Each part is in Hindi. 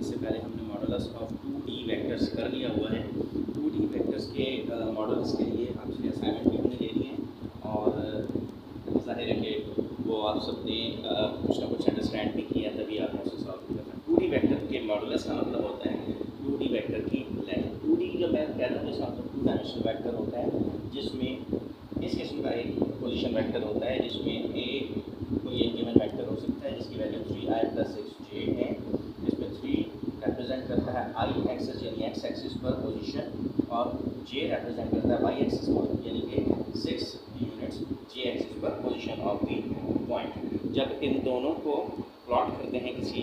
इससे पहले हमने मॉडल्स ऑफ 2D वेक्टर्स कर लिया हुआ है। 2D वेक्टर्स के मॉडल्स के लिए आपसे असाइनमेंट भी हमने ले लिए हैं और जाहिर है कि वो आप सबने कुछ ना कुछ अंडरस्टैंड भी किया, तभी आपने उसे सॉल्व किया था। 2D वेक्टर के मॉडल्स का मतलब होता है 2D वेक्टर की लेंथ। 2D जब मैं कहता हूँ इसका मतलब 2 डायमेंशनल वेक्टर होता है, जिसमें इस किस्म का एक पोजीशन वेक्टर होता है जिसमें कोई एक गिवन वेक्टर हो सकता है जिसकी वैल्यू 3i + 6j है, जिसमें 3 रिप्रेजेंट करता है i एक्सिस यानी x एक्सिस पर पोजीशन और j रिप्रेजेंट करता है y एक्सिस पर यानी कि 6 यूनिट्स j एक्सिस पर पोजीशन ऑफ द पॉइंट। जब इन दोनों को प्लॉट करते हैं किसी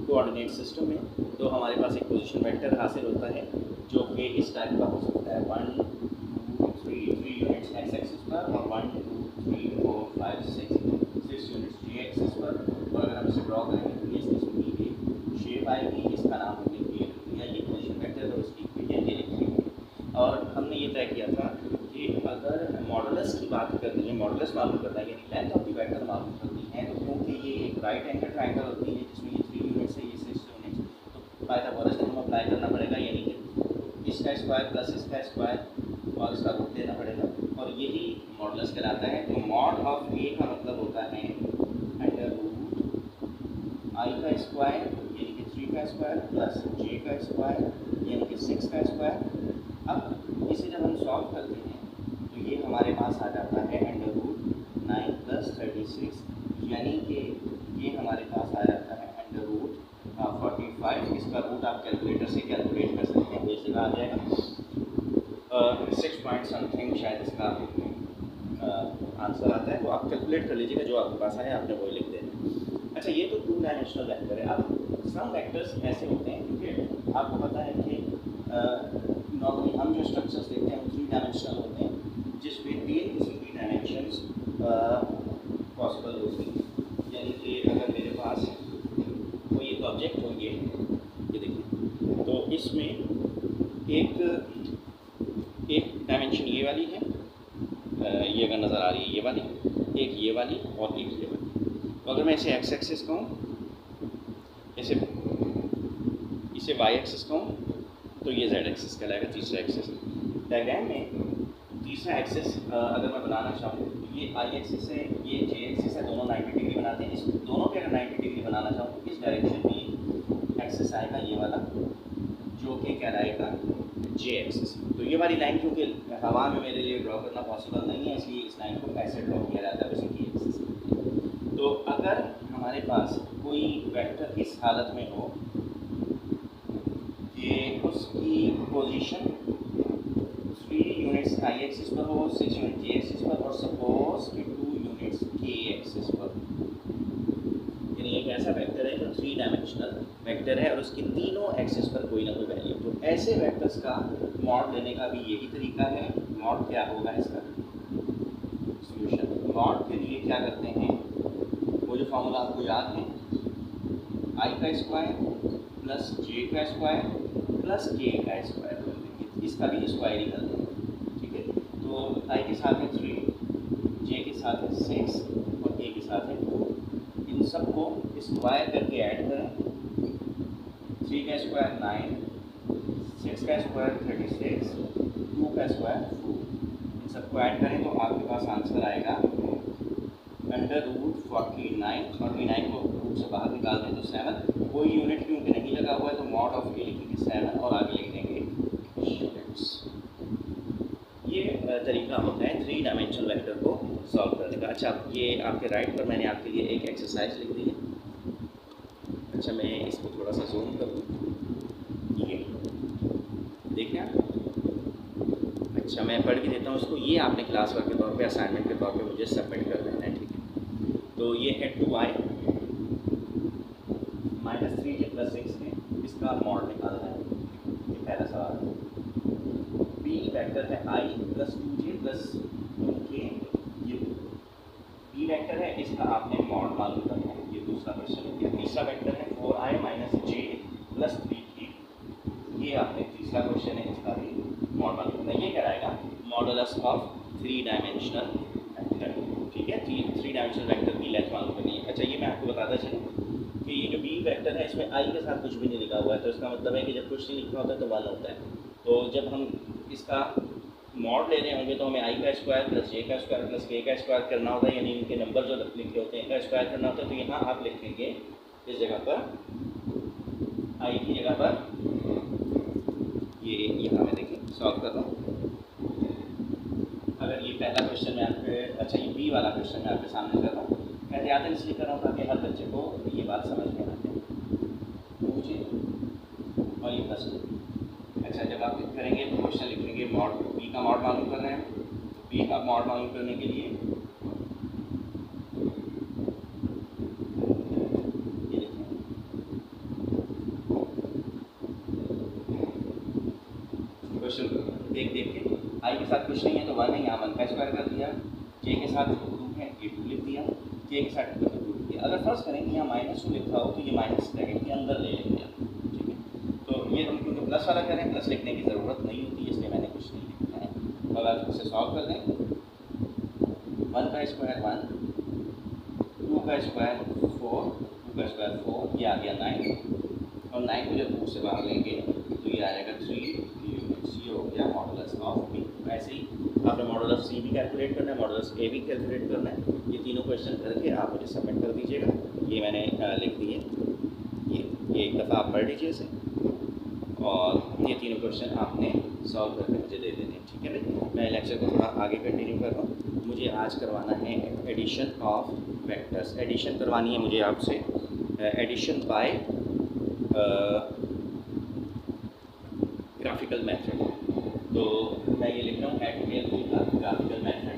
कोऑर्डिनेट सिस्टम में तो हमारे पास एक पोजीशन वेक्टर हासिल होता है जो कि इस टाइप का हो सकता है 1 2 3 यूनिट्स x एक्सिस पर और 1 2 3 4 5 6 यूनिट्स j एक्सिस पर। और अगर हम इसे ड्रॉ करेंगे तो इस किस्म की एक शेप आएगी, इसका नाम हमने क्रिएट किया, ये पोजीशन वेक्टर और उसकी इक्वेशन ये लिखी है। और हमने ये तय किया था कि अगर मॉडुलस की बात करनी है, मॉडुलस मालूम करना है यानी लेंथ ऑफ द वेक्टर मालूम करनी है, तो क्योंकि ये एक राइट एंगल ट्रायंगल होती है जिसमें ये 3 यूनिट्स है, ये 6 यूनिट्स, तो पाइथागोरस थ्योरम अप्लाई करना पड़ेगा यानी कि इसका स्क्वायर प्लस इसका स्क्वायर और इसका रूट लेना पड़ेगा और यही मॉडुलस कहलाता है। तो मॉड ऑफ ए का मतलब होता है अंडर रूट आई का स्क्वायर यानी कि 3 का स्क्वायर प्लस जे का स्क्वायर यानी कि 6 का स्क्वायर। अब इसे जब हम सॉल्व करते हैं तो ये हमारे पास आ जाता है अंडर रूट 9 + 36 यानी कि ये हमारे पास आ जाता है अंडर रूट 45। इसका रूट आप कैलकुलेटर से कैलकुलेट कर सकते हैं, जैसे आ जाएगा 6 पॉइंट समथिंग शायद इसका आंसर आता है, वो आप कैलकुलेट कर लीजिएगा, जो आपके पास आए आपने वो लिख देना। अच्छा, ये तो 2 डायमेंशनल वेक्टर है। अब सम वेक्टर्स ऐसे होते हैं क्योंकि आपको पता है कि नॉर्मली हम जो स्ट्रक्चर्स देखते हैं वो 3 डायमेंशनल होते हैं जिसमें 3 किस्म की डायमेंशंस पॉसिबल होती हैं। यानी कि अगर मेरे पास कोई एक ऑब्जेक्ट हो, ये देखिए, तो इसमें एक डायमेंशन ये वाली है, ये अगर नज़र आ रही है ये वाली, एक ये वाली और एक ये वाली। तो अगर मैं इसे x एक्सिस कहूँ, इसे y एक्सिस कहूँ, तो ये z एक्सिस कहलाएगा, तीसरा एक्सिस। डायग्राम में तीसरा एक्सिस अगर मैं बनाना चाहूँ, ये i एक्सिस है, ये j एक्सिस है, दोनों 90 डिग्री बनाते हैं। इस दोनों के अगर 90 डिग्री बनाना चाहूँ तो इस डायरेक्शन में एक्सिस आएगा ये वाला, जो कि कहलाएगा j एक्सिस। तो ये वाली लाइन क्योंकि हवा में मेरे लिए ड्रॉ करना पॉसिबल नहीं है, इसलिए इस लाइन को ऐसे ड्रॉ किया जाता है वैसे की एक्सिस। तो अगर हमारे पास कोई वेक्टर इस हालत में हो कि उसकी पोजीशन 3 यूनिट्स i एक्सिस पर हो, 6 यूनिट j एक्सिस पर और सपोज कि 2 यूनिट्स k एक्सिस पर, यानी एक ऐसा वेक्टर है जो 3 डायमेंशनल वेक्टर है और उसकी तीनों एक्सिस पर कोई ना कोई वैल्यू। तो ऐसे वेक्टर्स का मॉड लेने का भी यही तरीका है। मॉड क्या होगा इसका सॉल्यूशन? मॉड के लिए क्या करते हैं, वो जो फॉर्मूला आपको याद है, i का स्क्वायर प्लस j का स्क्वायर प्लस k का स्क्वायर कर देंगे, इसका भी स्क्वायर ही कर देंगे, ठीक है। तो i के साथ है 3, j के साथ है 6 और k के साथ है 2। इन सबको स्क्वायर करके ऐड करें, 3 का स्क्वायर 9, 6 का स्क्वायर 36, 2 का स्क्वायर 4। इन सबको ऐड करें तो आपके पास आंसर आएगा अंडर रूट 49। 49 को रूट से बाहर निकाल दें तो 7। कोई यूनिट क्योंकि नहीं लगा हुआ है तो मॉड ऑफ ए लिखेंगे 7 और आगे लिख देंगे यूनिट्स। ये तरीका होता है 3 डायमेंशनल वेक्टर को सॉल्व करने का। अच्छा, ये आपके राइट पर मैंने आपके लिए एक एक्सरसाइज लिख दी है। अच्छा, मैं इसको थोड़ा सा जूम कर दूँ, ये देखिए आप। अच्छा, मैं पढ़ भी देता हूँ उसको, ये आपने क्लास वर्क के तौर पे, असाइनमेंट के तौर पे मुझे सबमिट कर देना है, ठीक है। तो ये है 2i - 3j + 6 है, इसका मॉड निकालना है, ये पहला सवाल है। b वेक्टर है i + 2j + 2k, ये b वेक्टर है, इसका आपने मॉड मालूम करना है, ये दूसरा क्वेश्चन है। तीसरा वेक्टर है 4i - j + 3k, ये आपने तीसरा क्वेश्चन है, इसका भी मॉड मालूम करना है। ये कहलाएगा मॉडुलस ऑफ 3 डायमेंशनल वेक्टर, ठीक है। 3 डायमेंशनल वेक्टर की लेंथ मालूम करनी है। अच्छा, ये मैं आपको बताता चलूँ कि ये जो बी वेक्टर है इसमें आई के साथ कुछ भी नहीं लिखा हुआ है, तो इसका मतलब है कि जब कुछ नहीं लिखा होता है तो 1 होता है। तो जब हम इसका मॉड ले रहे होंगे तो हमें आई का स्क्वायर प्लस जे का स्क्वायर प्लस के का स्क्वायर करना होता है, यानी इनके नंबर जो लिखे होते हैं इनका स्क्वायर करना होता है। तो यहाँ आप लिखेंगे इस जगह पर आई की जगह पर ये यहाँ मैं देखिए सॉल्व कर रहा हूँ। अगर ये पहला क्वेश्चन मैं आपके, अच्छा ये बी वाला क्वेश्चन मैं आपके सामने कर रहा हूँ, एहतियातन इसलिए कर रहा हूँ ताकि हर बच्चे को ये बात समझ में आ जाए। मुझे और ये प्लस 2। अच्छा जब आप करेंगे तो क्वेश्चन लिखेंगे मॉड, बी का मॉड मालूम कर रहे हैं, बी का मॉड मालूम करने के लिए ये लिखेंगे क्वेश्चन देख के आई के साथ कुछ नहीं है तो 1 है, यहाँ 1 का स्क्वायर कर दिया, जे के साथ 2 है ये 2 लिख दिया, के के साथ 2 लिख दिया। अगर फर्स्ट करेंगे यहाँ -2 लिखा हो तो ये माइनस ब्रैकेट के अंदर ले लेंगे आप, ठीक है। तो ये हम क्योंकि प्लस वाला करें, प्लस लिखने की ज़रूरत नहीं होती इसलिए मैंने कुछ नहीं लिखा है। तो अगर इसे सॉल्व कर दें 1 का स्क्वायर 1, 2 का स्क्वायर 4, 2 का स्क्वायर 4, ये आ गया 9, और 9 को जब 2 से बाहर लेंगे तो ये आ जाएगा 3, ये हो गया मॉडुलस ऑफ बी। ऐसे ही आपने मॉडुलस सी भी कैलकुलेट करना है, मॉडुलस ए भी कैलकुलेट करना है। ये तीनों क्वेश्चन करके आप मुझे सबमिट कर दीजिएगा। ये मैंने लिख दिए, ये एक दफ़ा आप पढ़ लीजिए इसे, और ये तीनों क्वेश्चन आपने सॉल्व करके मुझे दे देने, ठीक है ना। मैं लेक्चर को थोड़ा आगे कंटिन्यू कर रहा हूँ। मुझे आज करवाना है एडिशन ऑफ वेक्टर्स, एडिशन करवानी है मुझे आपसे, एडिशन बाय ग्राफिकल मेथड। तो मैं ये लिख रहा हूँ एट का ग्राफिकल मेथड।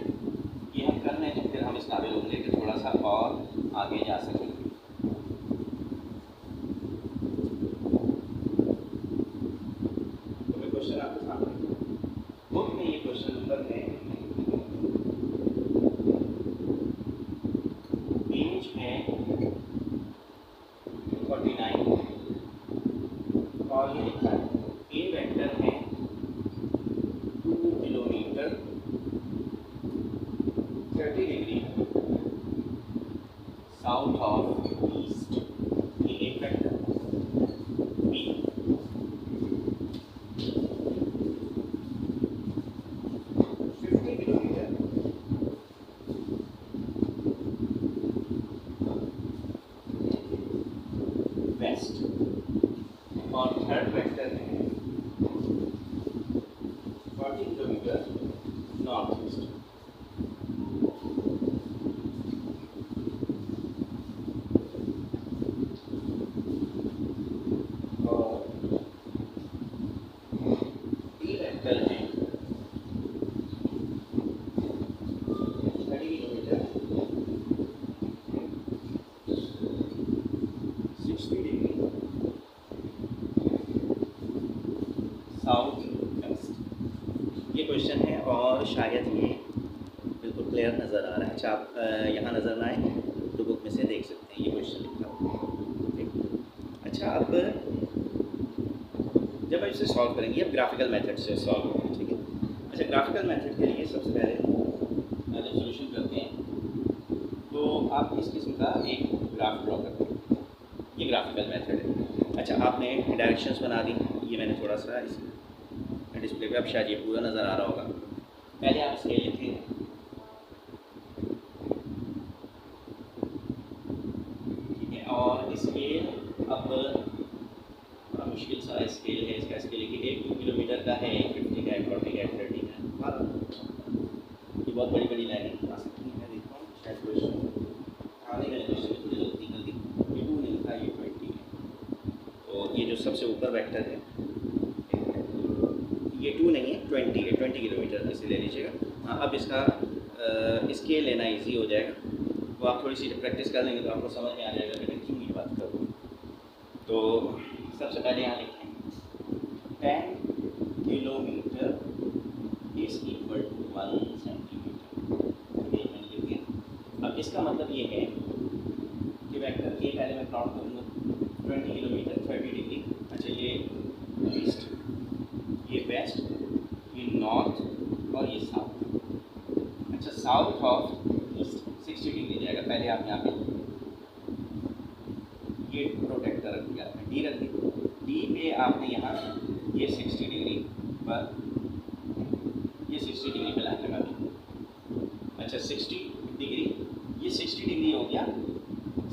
ये हम कर रहे हैं तो फिर हम इस काबिल होंगे कि थोड़ा सा और आगे जा सकेंगे। तो मैं क्वेश्चन आपके सामने बुक में ये क्वेश्चन नंबर है, पेज है 49, और ये लिखा है ए वेक्टर है 2 kilometre 30 degree south of east. ये एक वेक्टर बी 50 किलोमीटर वेस्ट, और थर्ड वेक्टर है 40 किलोमीटर नॉर्थ ईस्ट। और डी वेक्टर है 30 किलोमीटर 60 डिग्री साउथ वेस्ट। ये क्वेश्चन है और शायद ये बिल्कुल क्लियर नज़र आ रहा है। अच्छा आप यहाँ नज़र ना आए तो बुक में से देख सकते हैं ये क्वेश्चन लिखा हुआ, ठीक। अच्छा अब जब आप इसे सॉल्व करेंगे, अब ग्राफिकल मेथड से सॉल्व होगा, ठीक है। अच्छा ग्राफिकल मेथड के लिए सबसे पहले जब सोल्यूशन करते हैं तो आप इस किस्म का एक ग्राफ ड्रॉ करते हैं, ये ग्राफिकल मेथड है। अच्छा आपने डायरेक्शंस बना दी, ये मैंने थोड़ा सा इस डिस्प्ले पे, अब शायद ये पूरा नज़र आ रहा होगा। पहले आप स्केल लिखेंगे, ठीक है, और स्केल अब बड़ा मुश्किल सा स्केल है, इसका स्केल लिखिए 2 किलोमीटर का है, 50 का है, 40 का है, 30 का है। ये बहुत बड़ी बड़ी लाइनें आ सकती हैं। मैं देखता हूँ शायद क्वेश्चन आने वाले क्वेश्चन में थोड़ी गलती कर दी, ये 2 नहीं लिखा, ये 20 है। तो ये जो सबसे ऊपर वेक्टर है ये 2 नहीं है, 20 है, 20 किलोमीटर इसे ले लीजिएगा। हाँ अब इसका स्केल लेना इजी हो जाएगा, वो आप थोड़ी सी प्रैक्टिस कर लेंगे तो आपको समझ में आ जाएगा कि मैं क्यों ये बात करूँ। तो सबसे पहले यहाँ लिखें 10 kilometre is equal to 1 centimetre, ये मैंने लिख दिया। अब इसका मतलब ये है कि वेक्टर के पहले मैं प्लॉट करूँगा 20 किलोमीटर 30 डिग्री। अच्छा ये ईस्ट, ये वेस्ट, ये नॉर्थ और ये साउथ। अच्छा साउथ ऑफ ईस्ट 60 डिग्री जाएगा। पहले आप यहाँ पे ये प्रोटेक्टर रख दिया आपने, डी रख दी। डी पे आपने यहाँ ये 60 डिग्री पर, ये 60 डिग्री पे लाइन लगा दी। अच्छा 60 डिग्री, ये 60 डिग्री हो गया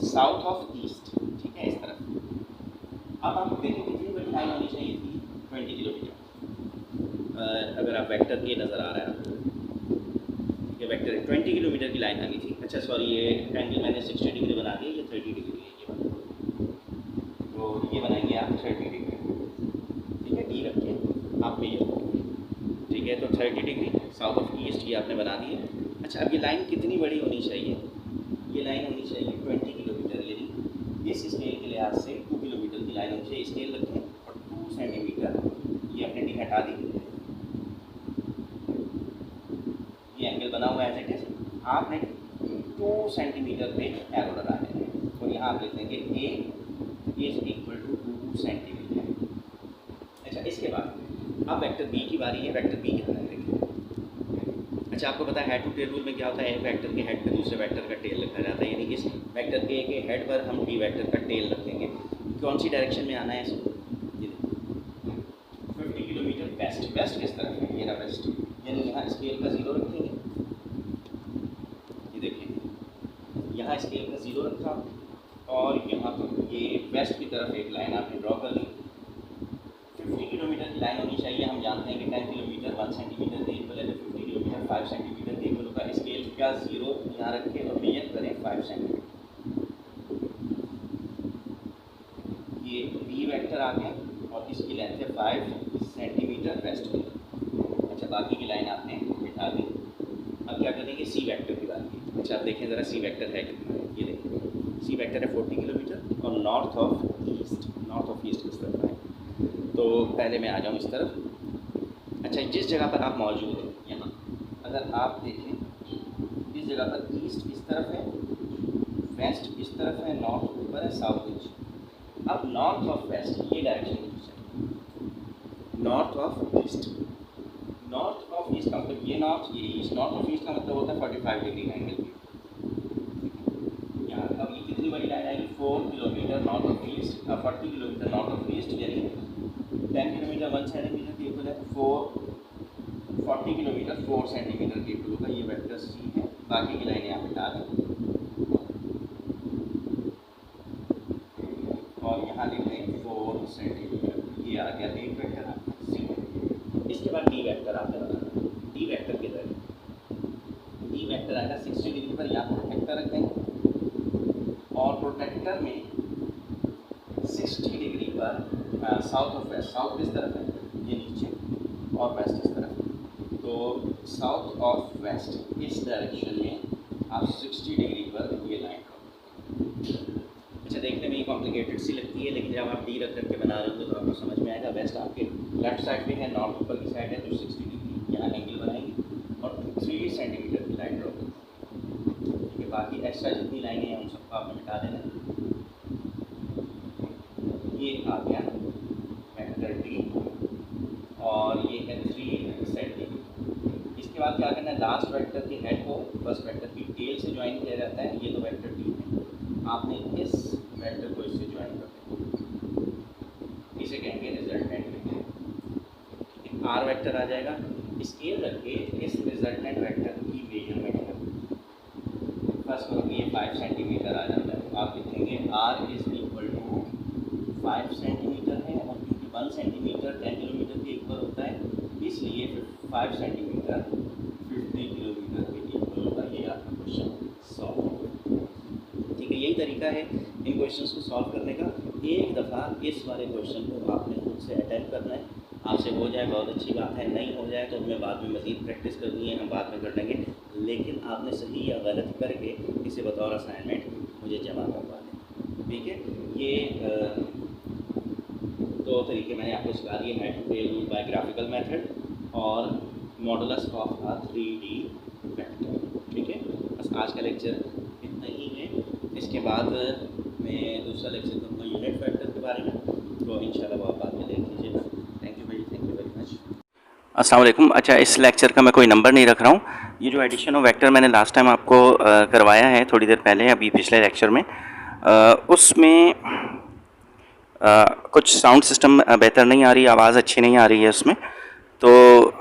साउथ ऑफ ईस्ट, ठीक है, इस तरफ। अब आप देखें कितनी बड़ी लाइन होनी चाहिए थी, 20 किलोमीटर। अगर आप वेक्टर के नज़र आ रहा है आपको, ये वेक्टर 20 किलोमीटर की लाइन आनी थी। अच्छा सॉरी, ये एंगल मैंने 60 डिग्री बना दिया, ये 30 डिग्री है, ये बना, तो ये बनाएंगे आप 30 डिग्री, ठीक है, डी रखिए आप में ये, ठीक है। तो 30 डिग्री साउथ ऑफ ईस्ट ये आपने बना दी है। अच्छा अब ये लाइन कितनी बड़ी होनी चाहिए, ये लाइन होनी चाहिए 20 किलोमीटर, यानी इस स्केल के लिहाज से 2 किलोमीटर की लाइन होनी चाहिए। स्केल रखें और 2 सेंटीमीटर ये अपने डी हटा दी, ये एंगल बना हुआ है ऐसे, आपने 2 सेंटीमीटर पे एरो लगाना है और यहाँ आप लिख देंगे ए इज इक्वल टू 2 सेंटीमीटर। अच्छा इसके बाद अब वेक्टर बी की बारी है, वेक्टर बी कितना है देखिए। अच्छा आपको पता है हेड टू टेल रूल में क्या होता है, एक वेक्टर के हेड पे दूसरे वेक्टर का टेल रखा जाता है, यानी इस वेक्टर ए के हेड पर हम डी वेक्टर का टेल रख देंगे। कौन सी डायरेक्शन में आना है इसको, ये देखिए 50 किलोमीटर वेस्ट, वेस्ट किस तरफ है, ये रहा वेस्ट, यानी यहाँ स्केल का 0 रखेंगे, ये देखिए यहाँ स्केल का 0 रखा और यहाँ पर ये वेस्ट की तरफ एक लाइन आपने ड्रॉ कर ली। 50 किलोमीटर की लाइन होनी चाहिए, हम जानते हैं कि 10 किलोमीटर 1 सेंटीमीटर के इक्वल है, तो 50 किलोमीटर 5 सेंटीमीटर के इक्वल होगा। स्केल का 0 यहाँ रखें और मेजर करें 5 सेंटीमीटर, ये बी वेक्टर आ गया और इसकी लेंथ है 5 सेंटीमीटर वेस्ट की। अच्छा बाकी की लाइन आपने बिठा दी। अब क्या करेंगे, सी वेक्टर की बात की। अच्छा आप देखें ज़रा सी वेक्टर है कितना है, ये देखिए सी वेक्टर है 40 किलोमीटर और नॉर्थ ऑफ ईस्ट किस तरफ है, तो पहले मैं आ जाऊँ इस तरफ। अच्छा जिस जगह पर आप मौजूद हैं यहाँ, अगर आप देखें इस जगह पर ईस्ट इस तरफ है, वेस्ट इस तरफ है, नॉर्थ ऊपर है, साउथ नीचे। अब नॉर्थ ऑफ वेस्ट ये डायरेक्शन है, north of east, north of east का मतलब ये नॉर्थ ये ईस्ट, नॉर्थ ऑफ ईस्ट का मतलब होता है 45 डिग्री एंगल। यहाँ अब ये कितनी बड़ी लाइन आएगी, 4 kilometre north of east, 40 kilometre north of east, यानी 10 किलोमीटर 1 सेंटीमीटर के इक्वल है, 40 किलोमीटर 4 सेंटीमीटर के इक्वल होगा। ये वेक्टर सी है, बाकी की लाइनें यहाँ हटा दें और यहाँ लिख दें 4 सेंटीमीटर, ये आ गया एक वेक्टर सी। इसके बाद डी वेक्टर आपने बनाना, डी वेक्टर के तरह डी वेक्टर आएगा 60 डिग्री पर, यहाँ प्रोटेक्टर रख देंगे और प्रोटेक्टर में 60 डिग्री पर साउथ ऑफ वेस्ट, साउथ किस तरफ है, ये नीचे और वेस्ट इस तरफ, तो साउथ ऑफ वेस्ट इस डायरेक्शन में आप 60 डिग्री पर ये लाइन ड्रॉ। अच्छा देखने में ये कॉम्प्लिकेटेड सी लगती है, लेकिन जब आप डी रख करके बना रहे हो तो आपको समझ में आएगा। वेस्ट आपके लेफ्ट साइड पे है, नॉर्थ ऊपर की साइड है, तो 60 डिग्री यहाँ एंगल बनाएंगे और 3 सेंटीमीटर की लाइन ड्रॉ करेंगे। ठीक है, बाकी एक्स्ट्रा जितनी लाइनें हैं उन सबको आपने मिटा देना। ये आ गया वेक्टर डी और ये है 3 सेंटीमीटर। इसके बाद क्या करना है, लास्ट वेक्टर के हेड को फर्स्ट वेक्टर की टेल से ज्वाइन किया जाता है। ये तो वेक्टर डी है, आपने इस वेक्टर को इससे ज्वाइन कर देना, इसे कहेंगे रिजल्टेंट वेक्टर। आर वेक्टर आ जाएगा, स्केल रख के इस रिजल्टेंट वेक्टर की मेजरमेंट कर, फर्स्ट करोगे ये 5 सेंटीमीटर आ जाता है, आप लिखेंगे R is equal to 5 centimetre है और क्योंकि 1 सेंटीमीटर 10 किलोमीटर के इक्वल होता है, इसलिए 5 सेंटीमीटर 50 किलोमीटर के इक्वल होगा। ये आपका क्वेश्चन सॉल्व होगा। ठीक है, यही तरीका है इन क्वेश्चंस को सॉल्व करने का। एक दफ़ा इस वाले क्वेश्चन को आपने खुद से अटेम्प्ट करना है, आपसे हो जाए बहुत अच्छी बात है, नहीं हो जाए तो हमें बाद में मज़ीद प्रैक्टिस करनी है, हम बाद में कर लेंगे, लेकिन आपने सही या गलत करके इसे बतौर असाइनमेंट मुझे जमा करवा दें। ठीक है, ये 2 तरीके मैंने आपको सिखा दिए, head to tail rule by graphical method और modulus of a 3D vector. ठीक है, बस आज का लेक्चर इतना ही है। इसके बाद मैं दूसरा लेक्चर करूँगा यूनिट वेक्टर के बारे में, तो इंशाल्लाह वो आप बाद में देख लीजिएगा। थैंक यू भाई, थैंक यू वेरी मच। अस्सलाम वालेकुम। अच्छा इस लेक्चर का मैं कोई नंबर नहीं रख रहा हूँ। ये जो एडिशन ऑफ वेक्टर मैंने लास्ट टाइम आपको करवाया है थोड़ी देर पहले, अभी पिछले लेक्चर में, उसमें कुछ साउंड सिस्टम बेहतर नहीं आ रही, आवाज़ अच्छी नहीं आ रही है उसमें, तो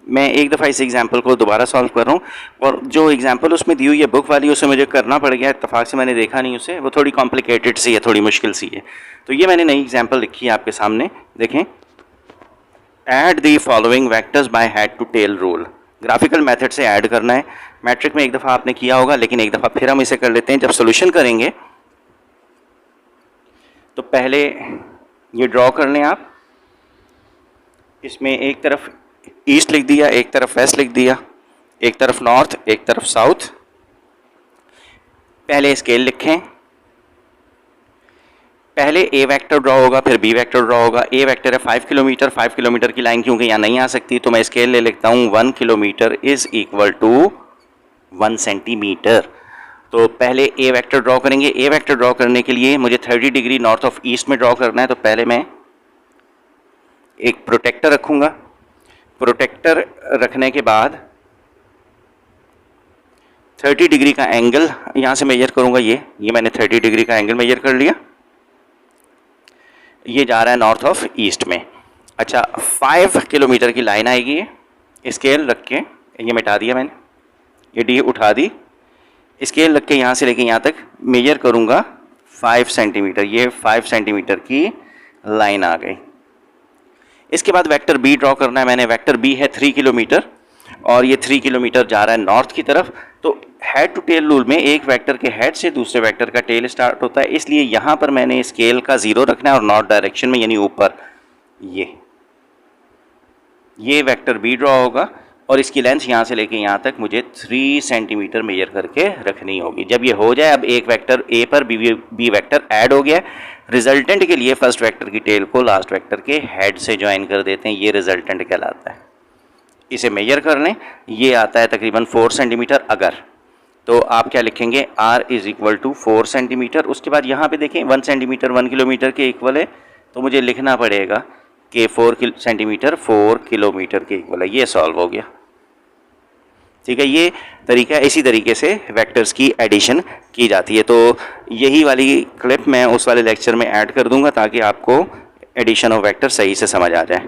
मैं एक दफ़ा इस एग्जांपल को दोबारा सॉल्व कर रहा हूँ। और जो एग्जांपल उसमें दी हुई है बुक वाली, उसे मुझे करना पड़ गया, इत्तेफाक से मैंने देखा नहीं उसे, वो थोड़ी कॉम्प्लिकेटेड सी है, थोड़ी मुश्किल सी है। तो ये मैंने नई एग्जांपल लिखी है आपके सामने, देखें। Add the following vectors by head to tail rule. Graphical method से ऐड करना है। मैट्रिक में एक दफ़ा आपने किया होगा, लेकिन एक दफ़ा फिर हम इसे कर लेते हैं। जब सोल्यूशन करेंगे तो पहले ये ड्रॉ कर लें आप। इसमें एक तरफ ईस्ट लिख दिया, एक तरफ वेस्ट लिख दिया, एक तरफ नॉर्थ, एक तरफ साउथ। पहले स्केल लिखें। पहले ए वेक्टर ड्रॉ होगा, फिर बी वेक्टर ड्रॉ होगा। ए वेक्टर है 5 किलोमीटर, 5 किलोमीटर की लाइन क्योंकि यहाँ नहीं आ सकती, तो मैं स्केल ले लिखता हूँ 1 kilometre is equal to 1 centimetre. तो पहले ए वेक्टर ड्रॉ करेंगे। ए वेक्टर ड्रॉ करने के लिए मुझे 30 डिग्री नॉर्थ ऑफ ईस्ट में ड्रॉ करना है, तो पहले मैं एक प्रोटेक्टर रखूँगा। प्रोटेक्टर रखने के बाद 30 डिग्री का एंगल यहाँ से मेजर करूँगा। ये मैंने 30 डिग्री का एंगल मेजर कर लिया। ये जा रहा है नॉर्थ ऑफ ईस्ट में। अच्छा, 5 किलोमीटर की लाइन आएगी। ये स्केल रख के, ये मिटा दिया मैंने, ये डी उठा दी। स्केल रख के यहाँ से लेके यहाँ तक मेजर करूँगा 5 सेंटीमीटर। ये 5 सेंटीमीटर की लाइन आ गई। इसके बाद वेक्टर बी ड्रॉ करना है मैंने। वेक्टर बी है 3 किलोमीटर और ये 3 किलोमीटर जा रहा है नॉर्थ की तरफ। तो हेड टू टेल रूल में एक वेक्टर के हेड से दूसरे वेक्टर का टेल स्टार्ट होता है, इसलिए यहाँ पर मैंने स्केल का 0 रखना है और नॉर्थ डायरेक्शन में, यानी ऊपर। ये वेक्टर बी ड्रॉ होगा और इसकी लेंथ यहाँ से लेके यहाँ तक मुझे 3 सेंटीमीटर मेजर करके रखनी होगी। जब ये हो जाए, अब एक वेक्टर ए पर बी वेक्टर ऐड हो गया। रिजल्टेंट के लिए फर्स्ट वेक्टर की टेल को लास्ट वेक्टर के हेड से ज्वाइन कर देते हैं, ये रिजल्टेंट कहलाता है। इसे मेजर कर लें, ये आता है तकरीबन 4 सेंटीमीटर। अगर तो आप क्या लिखेंगे, r is equal to 4 centimetre. उसके बाद यहाँ पे देखें 1 सेंटीमीटर 1 किलोमीटर के इक्वल है, तो मुझे लिखना पड़ेगा कि 4 सेंटीमीटर 4 किलोमीटर के इक्वल है। ये सॉल्व हो गया, ठीक है। ये तरीका, इसी तरीके से वेक्टर्स की एडिशन की जाती है। तो यही वाली क्लिप मैं उस वाले लेक्चर में ऐड कर दूंगा ताकि आपको एडिशन ऑफ वेक्टर सही से समझ आ जाए।